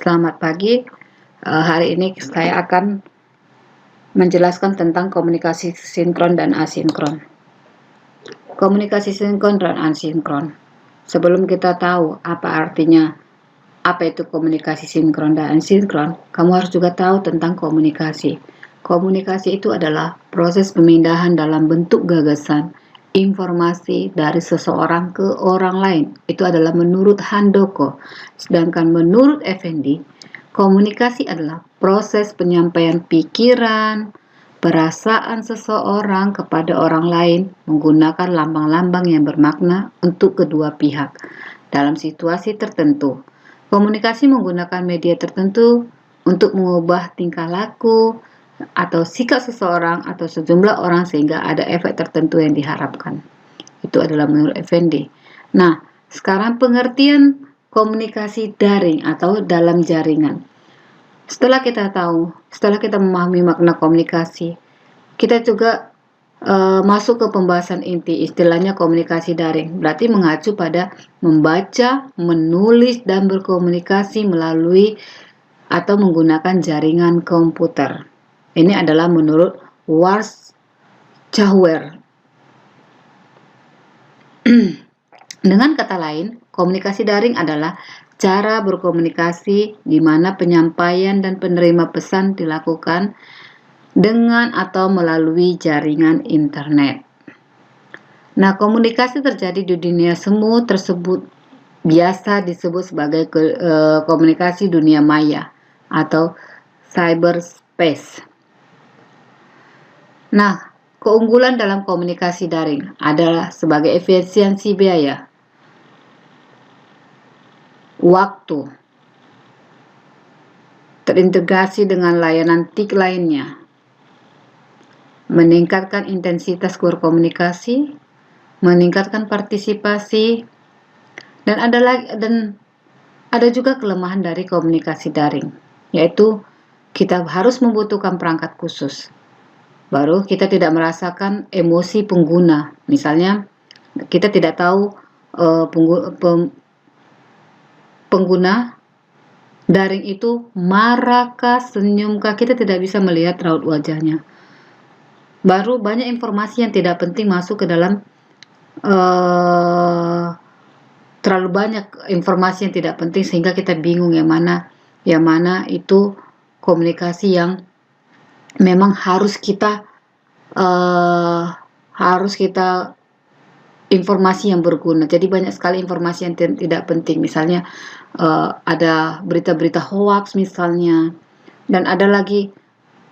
Selamat pagi. Hari ini saya akan menjelaskan tentang komunikasi sinkron dan asinkron. Komunikasi sinkron dan asinkron. Sebelum kita tahu apa itu komunikasi sinkron dan asinkron, kamu harus juga tahu tentang komunikasi. Komunikasi itu adalah proses pemindahan dalam bentuk gagasan, informasi dari seseorang ke orang lain. Itu adalah menurut Handoko. Sedangkan menurut Effendi, komunikasi adalah proses penyampaian pikiran, perasaan seseorang kepada orang lain menggunakan lambang-lambang yang bermakna untuk kedua pihak dalam situasi tertentu. Komunikasi menggunakan media tertentu untuk mengubah tingkah laku atau sikap seseorang atau sejumlah orang sehingga ada efek tertentu yang diharapkan. Itu adalah menurut Effendi. Nah, sekarang pengertian komunikasi daring atau dalam jaringan. Setelah kita memahami makna komunikasi, kita juga masuk ke pembahasan inti, istilahnya komunikasi daring. Berarti mengacu pada membaca, menulis, dan berkomunikasi melalui atau menggunakan jaringan komputer. Ini adalah menurut Warshauer. Dengan kata lain, komunikasi daring adalah cara berkomunikasi di mana penyampaian dan penerima pesan dilakukan dengan atau melalui jaringan internet. Nah, komunikasi terjadi di dunia semu tersebut biasa disebut sebagai komunikasi dunia maya atau cyberspace. Nah, keunggulan dalam komunikasi daring adalah sebagai efisiensi biaya, waktu, terintegrasi dengan layanan TIK lainnya, meningkatkan intensitas berkomunikasi, meningkatkan partisipasi, dan ada juga kelemahan dari komunikasi daring, yaitu kita harus membutuhkan perangkat khusus. Baru kita tidak merasakan emosi pengguna. Misalnya, kita tidak tahu pengguna daring itu marahkah, senyumkah, kita tidak bisa melihat raut wajahnya. Baru banyak informasi yang tidak penting masuk ke dalam terlalu banyak informasi yang tidak penting sehingga kita bingung yang mana itu komunikasi yang memang harus kita informasi yang berguna. Jadi banyak sekali informasi yang tidak penting. Misalnya ada berita-berita hoax misalnya. Dan ada lagi,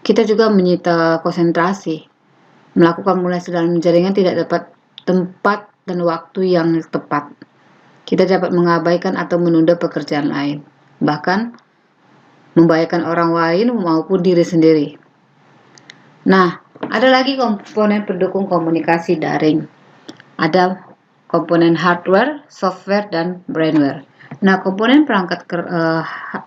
kita juga menyita konsentrasi. Melakukan mulai dalam jaringan tidak dapat tempat dan waktu yang tepat. Kita dapat mengabaikan atau menunda pekerjaan lain. Bahkan membahayakan orang lain maupun diri sendiri. Nah, ada lagi komponen pendukung komunikasi daring. Ada komponen hardware, software, dan brainware. Nah, komponen perangkat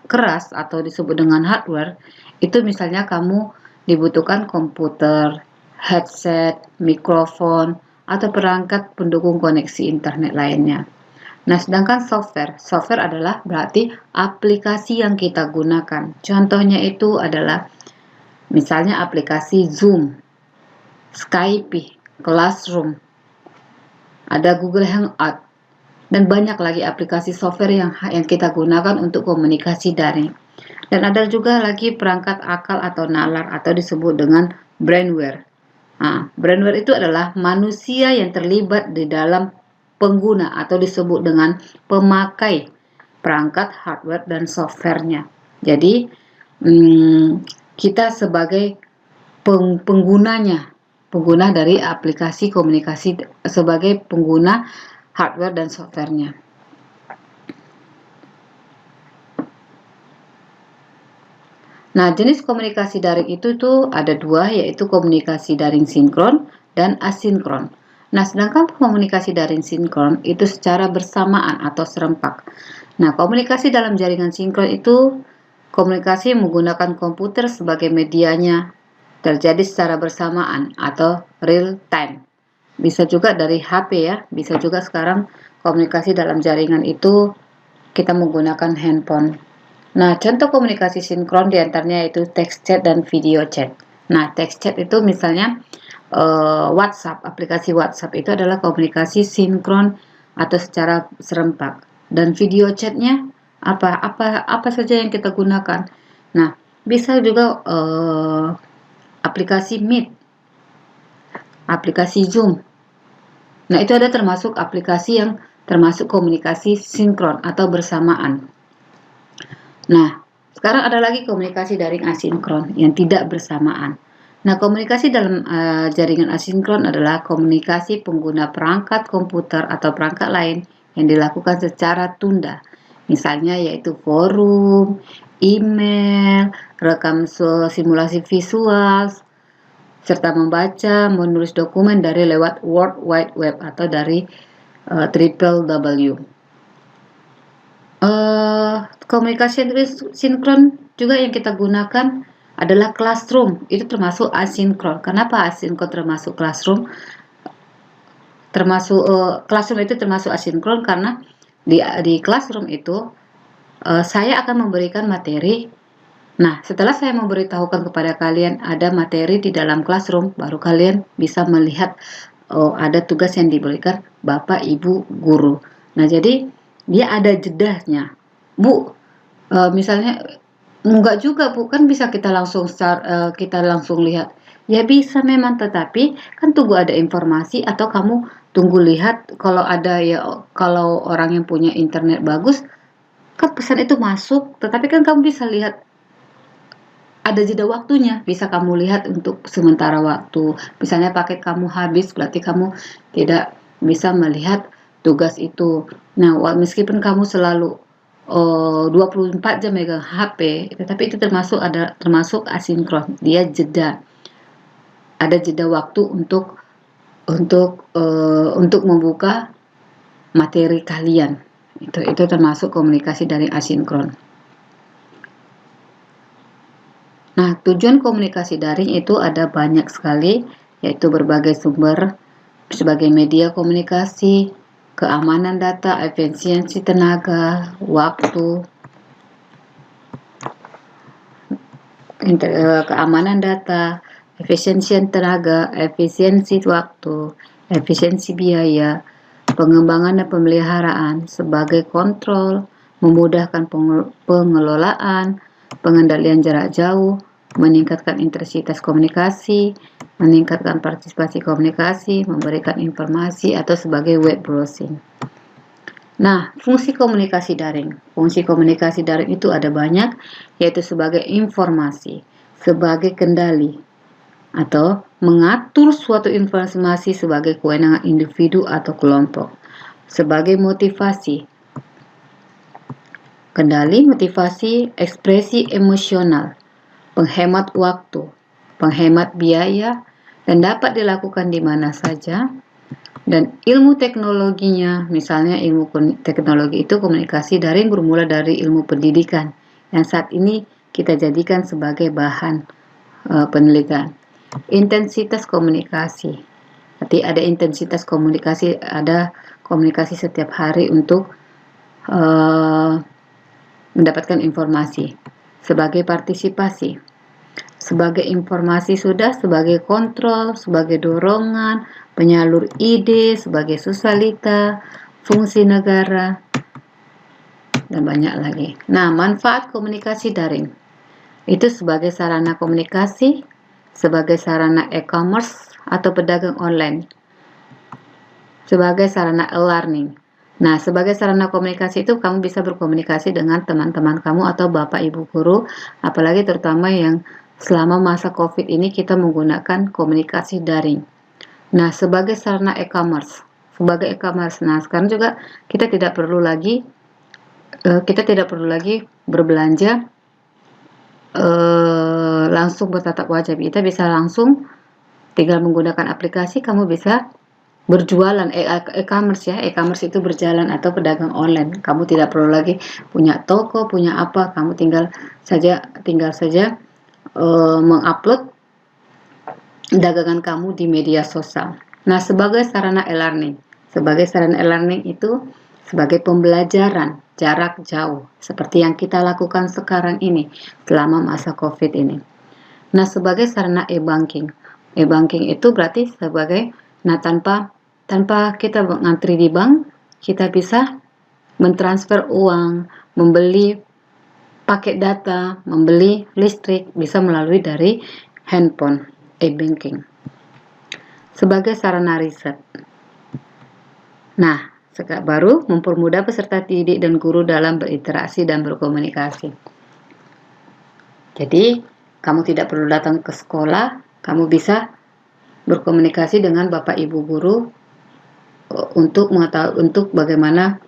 keras atau disebut dengan hardware, itu misalnya kamu dibutuhkan komputer, headset, mikrofon, atau perangkat pendukung koneksi internet lainnya. Nah, sedangkan software adalah berarti aplikasi yang kita gunakan. Contohnya itu adalah misalnya aplikasi Zoom, Skype, Classroom, ada Google Hangout, dan banyak lagi aplikasi software yang kita gunakan untuk komunikasi daring. Dan ada juga lagi perangkat akal atau nalar atau disebut dengan brainware. Nah, brainware itu adalah manusia yang terlibat di dalam pengguna atau disebut dengan pemakai perangkat hardware dan softwarenya. Jadi kita sebagai pengguna dari aplikasi komunikasi sebagai pengguna hardware dan softwarenya. Nah, jenis komunikasi daring itu ada dua, yaitu komunikasi daring sinkron dan asinkron. Nah, sedangkan komunikasi daring sinkron itu secara bersamaan atau serempak. Nah, komunikasi dalam jaringan sinkron itu komunikasi menggunakan komputer sebagai medianya, terjadi secara bersamaan atau real time. Bisa juga dari HP ya, bisa juga sekarang komunikasi dalam jaringan itu kita menggunakan handphone. Nah, contoh komunikasi sinkron diantaranya itu text chat dan video chat. Nah, text chat itu misalnya WhatsApp, aplikasi WhatsApp itu adalah komunikasi sinkron atau secara serempak. Dan video chatnya apa saja yang kita gunakan. Nah, bisa juga aplikasi Meet, aplikasi Zoom. Nah, itu ada termasuk aplikasi yang termasuk komunikasi sinkron atau bersamaan. Nah, sekarang ada lagi komunikasi daring asinkron yang tidak bersamaan. Nah, komunikasi dalam jaringan asinkron adalah komunikasi pengguna perangkat komputer atau perangkat lain yang dilakukan secara tunda. Misalnya yaitu forum, email, rekam simulasi visual, serta membaca, menulis dokumen dari lewat World Wide Web atau dari www. Komunikasi sinkron juga yang kita gunakan adalah classroom. Itu termasuk asinkron. Kenapa asinkron termasuk classroom? Classroom itu termasuk asinkron karena di classroom itu saya akan memberikan materi. Nah, setelah saya memberitahukan kepada kalian ada materi di dalam classroom, baru kalian bisa melihat ada tugas yang diberikan Bapak, Ibu, guru. Nah, jadi dia ada jedahnya. Bu, misalnya enggak juga Bu, kan bisa kita langsung kita langsung lihat. Ya bisa memang, tetapi kan tunggu ada informasi atau kamu tunggu lihat kalau ada kalau orang yang punya internet bagus, kan pesan itu masuk, tetapi kan kamu bisa lihat ada jeda waktunya, bisa kamu lihat untuk sementara waktu. Misalnya paket kamu habis, berarti kamu tidak bisa melihat tugas itu. Nah, meskipun kamu selalu 24 jam megang HP, tetapi itu termasuk asinkron. Dia jeda. Ada jeda waktu untuk membuka materi kalian. Itu termasuk komunikasi dari asinkron. Nah, tujuan komunikasi daring itu ada banyak sekali, yaitu berbagai sumber sebagai media komunikasi, keamanan data, efisiensi tenaga, waktu, keamanan data, efisiensi tenaga, efisiensi waktu, efisiensi biaya, pengembangan dan pemeliharaan sebagai kontrol, memudahkan pengelolaan, pengendalian jarak jauh, meningkatkan intensitas komunikasi, meningkatkan partisipasi komunikasi, memberikan informasi atau sebagai web browsing. Nah, fungsi komunikasi daring. Fungsi komunikasi daring itu ada banyak, yaitu sebagai informasi, sebagai kendali, atau mengatur suatu informasi sebagai kewenangan individu atau kelompok, sebagai motivasi, kendali, motivasi, ekspresi emosional, penghemat waktu, penghemat biaya, dan dapat dilakukan di mana saja. Dan ilmu teknologinya, misalnya ilmu teknologi itu komunikasi daring bermula dari ilmu pendidikan yang saat ini kita jadikan sebagai bahan penelitian. Intensitas komunikasi, berarti ada intensitas komunikasi, ada komunikasi setiap hari untuk mendapatkan informasi. Sebagai partisipasi, sebagai informasi sudah, sebagai kontrol, sebagai dorongan, penyalur ide, sebagai susalita, fungsi negara, dan banyak lagi. Nah, manfaat komunikasi daring itu sebagai sarana komunikasi, sebagai sarana e-commerce atau pedagang online, sebagai sarana e-learning. Nah, sebagai sarana komunikasi itu kamu bisa berkomunikasi dengan teman-teman kamu atau Bapak Ibu guru, apalagi terutama yang selama masa COVID ini kita menggunakan komunikasi daring. Nah, sebagai sarana e-commerce, nah sekarang juga kita tidak perlu lagi berbelanja langsung bertatap wajah. Kita bisa langsung tinggal menggunakan aplikasi, kamu bisa berjualan e-commerce ya. E-commerce itu berjalan atau pedagang online. Kamu tidak perlu lagi punya toko, punya apa, kamu tinggal saja mengupload dagangan kamu di media sosial. Nah, sebagai sarana e-learning itu sebagai pembelajaran jarak jauh seperti yang kita lakukan sekarang ini selama masa COVID ini. Nah, sebagai sarana e-banking. E-banking itu berarti sebagai tanpa kita ngantri di bank, kita bisa mentransfer uang, membeli paket data, membeli listrik bisa melalui dari handphone e-banking sebagai sarana riset. Nah, baru mempermudah peserta didik dan guru dalam berinteraksi dan berkomunikasi. Jadi, kamu tidak perlu datang ke sekolah, kamu bisa berkomunikasi dengan Bapak Ibu guru untuk mengetahui bagaimana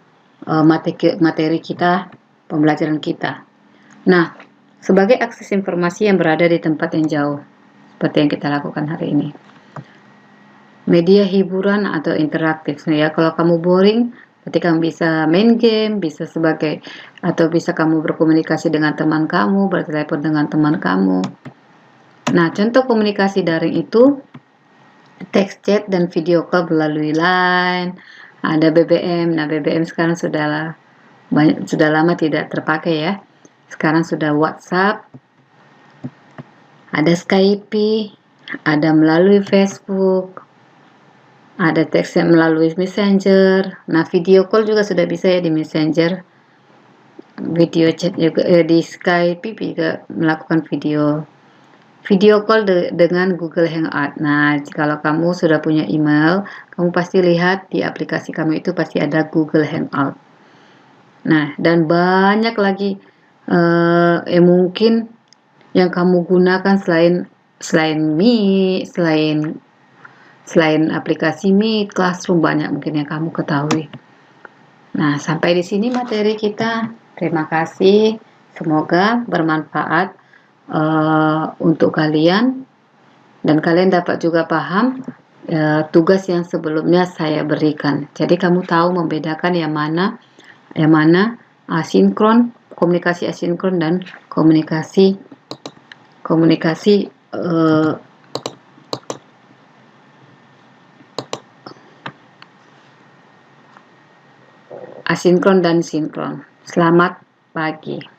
materi kita, pembelajaran kita. Nah, sebagai akses informasi yang berada di tempat yang jauh, seperti yang kita lakukan hari ini. Media hiburan atau interaktif ya. Kalau kamu boring, berarti kamu bisa main game, bisa kamu berkomunikasi dengan teman kamu, bertelepon dengan teman kamu. Nah, contoh komunikasi daring itu text chat dan video call melalui Line, ada BBM. Nah, BBM sekarang sudah lama tidak terpakai ya. Sekarang sudah WhatsApp, ada Skype, ada melalui Facebook, ada teks melalui Messenger. Nah, video call juga sudah bisa ya di Messenger. Video chat juga di Skype juga melakukan video call dengan Google Hangout. Nah, kalau kamu sudah punya email, kamu pasti lihat di aplikasi kamu itu pasti ada Google Hangout. Nah, dan banyak lagi mungkin yang kamu gunakan selain Meet, selain aplikasi Meet, Classroom, banyak mungkin yang kamu ketahui. Nah, sampai di sini materi kita. Terima kasih. Semoga bermanfaat untuk kalian dan kalian dapat juga paham tugas yang sebelumnya saya berikan. Jadi kamu tahu membedakan yang mana asinkron, komunikasi asinkron dan komunikasi asinkron dan sinkron. Selamat pagi.